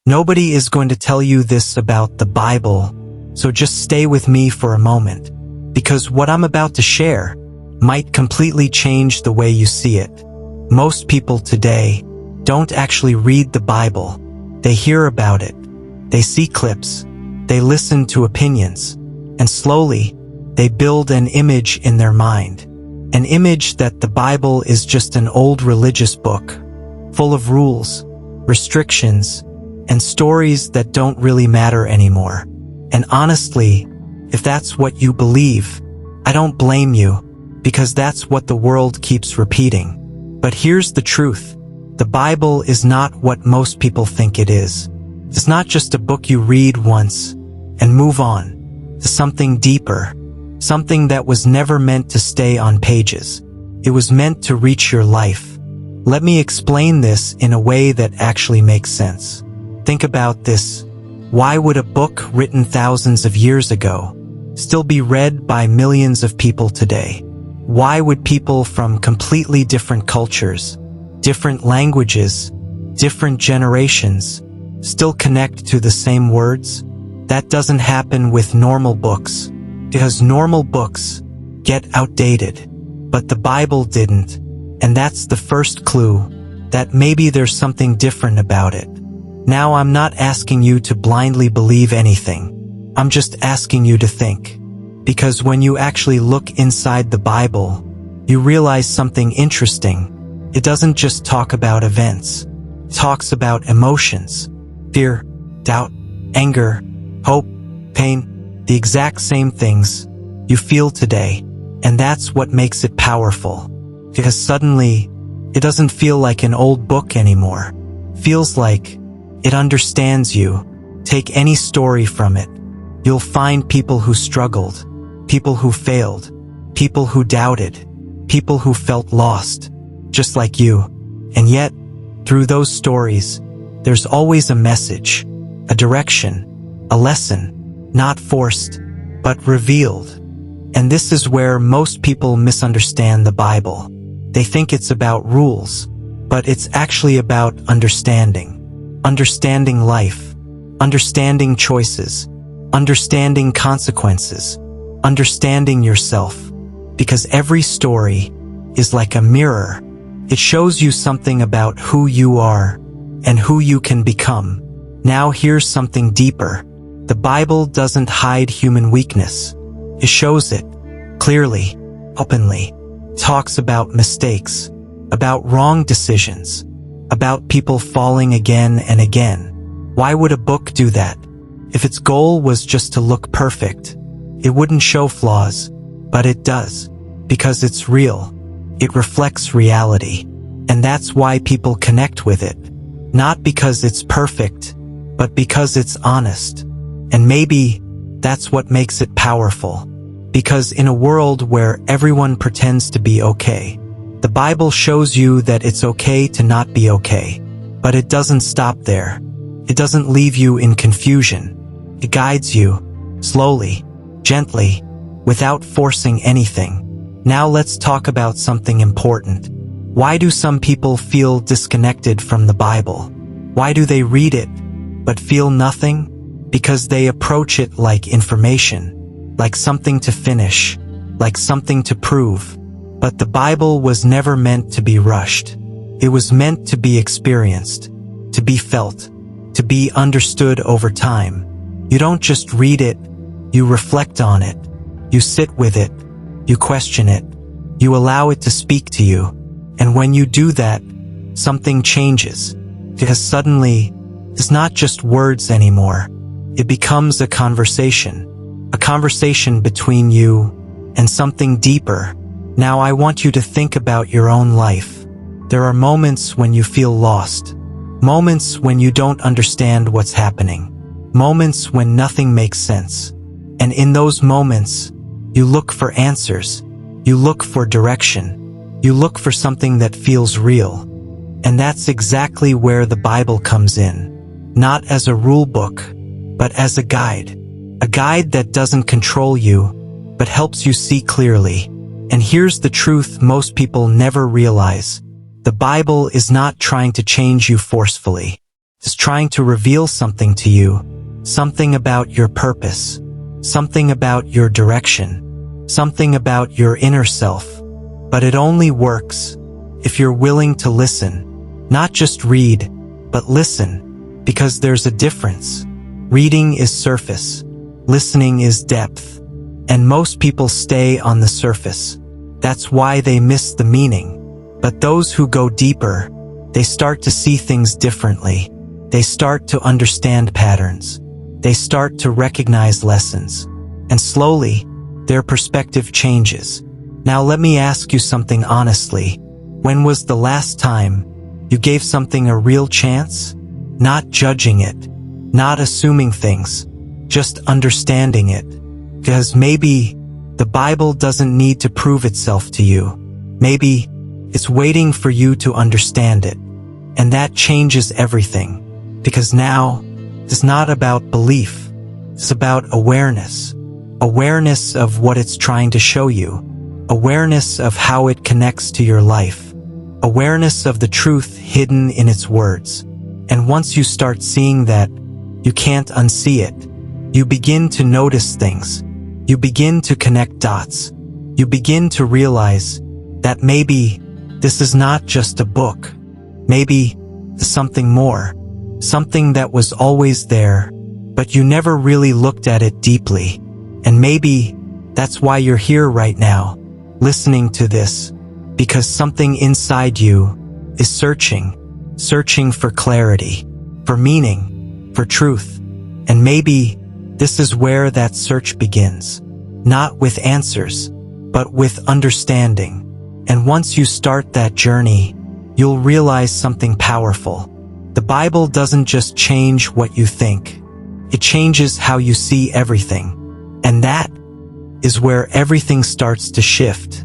Nobody is going to tell you this about the Bible, so just stay with me for a moment, because what I'm about to share might completely change the way you see it. Most people today don't actually read the Bible. They hear about it. They see clips. They listen to opinions. And slowly, they build an image in their mind. An image that the Bible is just an old religious book, full of rules, restrictions, and stories that don't really matter anymore. And honestly, if that's what you believe, I don't blame you, because that's what the world keeps repeating. But here's the truth. The Bible is not what most people think it is. It's not just a book you read once and move on to something deeper, something that was never meant to stay on pages. It was meant to reach your life. Let me explain this in a way that actually makes sense. Think about this. Why would a book written thousands of years ago still be read by millions of people today? Why would people from completely different cultures, different languages, different generations still connect to the same words? That doesn't happen with normal books, because normal books get outdated. But the Bible didn't, and that's the first clue that maybe there's something different about it. Now, I'm not asking you to blindly believe anything. I'm just asking you to think. Because when you actually look inside the Bible, you realize something interesting. It doesn't just talk about events. It talks about emotions, fear, doubt, anger, hope, pain, the exact same things you feel today. And that's what makes it powerful. Because suddenly, it doesn't feel like an old book anymore. It feels like it understands you. Take any story from it. You'll find people who struggled, people who failed, people who doubted, people who felt lost, just like you. And yet, through those stories, there's always a message, a direction, a lesson, not forced, but revealed. And this is where most people misunderstand the Bible. They think it's about rules, but it's actually about understanding. Understanding life, understanding choices, understanding consequences, understanding yourself. Because every story is like a mirror. It shows you something about who you are and who you can become. Now here's something deeper. The Bible doesn't hide human weakness. It shows it clearly, openly. It talks about mistakes, about wrong decisions, about people falling again and again. Why would a book do that? If its goal was just to look perfect, it wouldn't show flaws, but it does, because it's real. It reflects reality, and that's why people connect with it. Not because it's perfect, but because it's honest. And maybe that's what makes it powerful. Because in a world where everyone pretends to be okay, the Bible shows you that it's okay to not be okay. But it doesn't stop there. It doesn't leave you in confusion. It guides you, slowly, gently, without forcing anything. Now let's talk about something important. Why do some people feel disconnected from the Bible? Why do they read it, but feel nothing? Because they approach it like information, like something to finish, like something to prove. But the Bible was never meant to be rushed. It was meant to be experienced, to be felt, to be understood over time. You don't just read it, you reflect on it. You sit with it, you question it, you allow it to speak to you. And when you do that, something changes. Because suddenly, it's not just words anymore. It becomes a conversation between you and something deeper. Now I want you to think about your own life. There are moments when you feel lost, moments when you don't understand what's happening, moments when nothing makes sense. And in those moments, you look for answers, you look for direction, you look for something that feels real. And that's exactly where the Bible comes in. Not as a rule book, but as a guide that doesn't control you, but helps you see clearly. And here's the truth most people never realize. The Bible is not trying to change you forcefully. is trying to reveal something to you, something about your purpose, something about your direction, something about your inner self. But it only works if you're willing to listen, not just read, but listen, because there's a difference. Reading is surface, listening is depth, and most people stay on the surface. That's why they miss the meaning. But those who go deeper, they start to see things differently. They start to understand patterns. They start to recognize lessons. And slowly, their perspective changes. Now let me ask you something honestly. When was the last time you gave something a real chance? Not judging it, not assuming things, just understanding it. Because maybe the Bible doesn't need to prove itself to you. Maybe it's waiting for you to understand it. And that changes everything. Because now, it's not about belief. It's about awareness. Awareness of what it's trying to show you. Awareness of how it connects to your life. Awareness of the truth hidden in its words. And once you start seeing that, you can't unsee it. You begin to notice things. You begin to connect dots. You begin to realize that maybe this is not just a book. Maybe it's something more. Something that was always there, but you never really looked at it deeply. And maybe that's why you're here right now, listening to this, because something inside you is searching for clarity, for meaning, for truth. And maybe this is where that search begins, not with answers, but with understanding. And once you start that journey, you'll realize something powerful. The Bible doesn't just change what you think. It changes how you see everything. And that is where everything starts to shift.